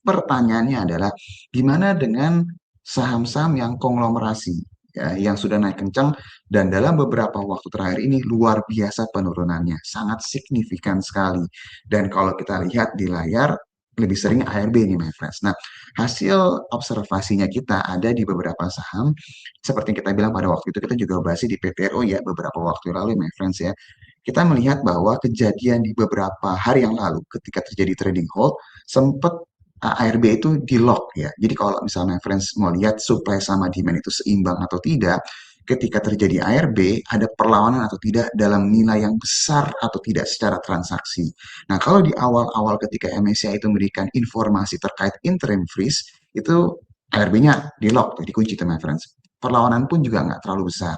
pertanyaannya adalah gimana dengan saham-saham yang konglomerasi ya, yang sudah naik kencang dan dalam beberapa waktu terakhir ini luar biasa penurunannya, sangat signifikan sekali. Dan kalau kita lihat di layar lebih sering ARB nih, my friends. Nah, hasil observasinya kita ada di beberapa saham, seperti yang kita bilang pada waktu itu, kita juga bahas di PTRO ya, beberapa waktu lalu, my friends ya. Kita melihat bahwa kejadian di beberapa hari yang lalu, ketika terjadi trading hold, sempat ARB itu di lock ya. Jadi kalau misalnya friends mau lihat supply sama demand itu seimbang atau tidak, ketika terjadi ARB ada perlawanan atau tidak dalam nilai yang besar atau tidak secara transaksi. Nah, kalau di awal-awal ketika MSCI itu memberikan informasi terkait interim freeze, itu ARB-nya di lock, jadi kunci teman friends. Perlawanan pun juga nggak terlalu besar.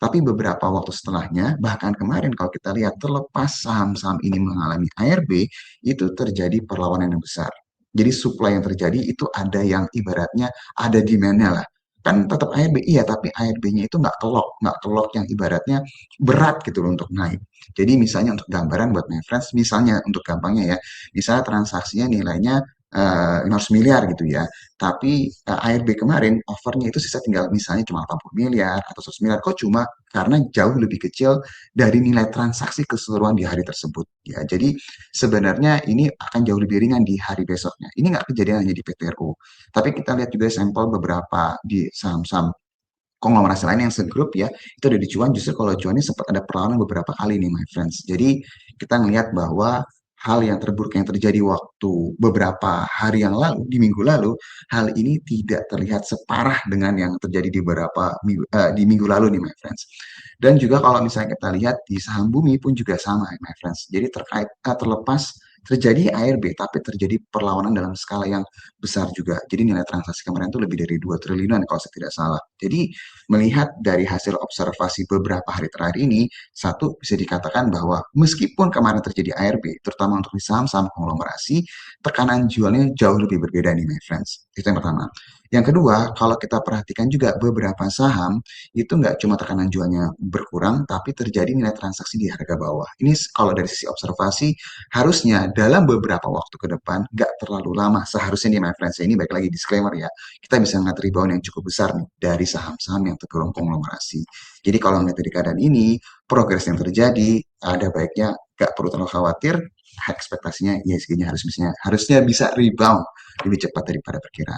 Tapi beberapa waktu setelahnya, bahkan kemarin kalau kita lihat terlepas saham-saham ini mengalami ARB, itu terjadi perlawanan yang besar. Jadi supply yang terjadi itu ada yang ibaratnya ada demand-nya lah. Kan tetap ARB, iya, tapi ARB-nya itu nggak kelok yang ibaratnya berat gitu loh untuk naik. Jadi misalnya untuk gambaran buat my friends, misalnya untuk gampangnya ya, misalnya transaksinya nilainya 500 miliar gitu ya, tapi ARB kemarin offernya itu sisa tinggal misalnya cuma 80 miliar atau 100 miliar, kok cuma karena jauh lebih kecil dari nilai transaksi keseluruhan di hari tersebut ya. Jadi sebenarnya ini akan jauh lebih ringan di hari besoknya. Ini nggak kejadian hanya di PTRO, tapi kita lihat juga sampel beberapa di saham-saham konglomerasi lain yang segrup ya, itu ada di cuan, justru kalau cuannya sempat ada perlawanan beberapa kali nih my friends. Jadi kita ngelihat bahwa hal yang terburuk yang terjadi waktu beberapa hari yang lalu, di minggu lalu, hal ini tidak terlihat separah dengan yang terjadi di beberapa minggu, di minggu lalu nih my friends. Dan juga kalau misalnya kita lihat di saham bumi pun juga sama my friends. Jadi terlepas terjadi ARB tapi terjadi perlawanan dalam skala yang besar juga. Jadi nilai transaksi kemarin itu lebih dari 2 triliunan kalau saya tidak salah. Jadi melihat dari hasil observasi beberapa hari terakhir ini, satu bisa dikatakan bahwa meskipun kemarin terjadi ARB, terutama untuk di saham-saham konglomerasi, tekanan jualnya jauh lebih berbeda nih, my friends. Itu yang pertama. Yang kedua, kalau kita perhatikan juga beberapa saham itu nggak cuma tekanan jualnya berkurang, tapi terjadi nilai transaksi di harga bawah. Ini kalau dari sisi observasi, harusnya dalam beberapa waktu ke depan, nggak terlalu lama, seharusnya nih my friends, ini baik lagi disclaimer ya, kita bisa melihat rebound yang cukup besar nih dari saham-saham yang tergolong konglomerasi. Jadi kalau melihat dari keadaan ini, progres yang terjadi, ada baiknya nggak perlu terlalu khawatir, ekspektasinya ISG-nya harusnya bisa rebound lebih cepat daripada perkiraan.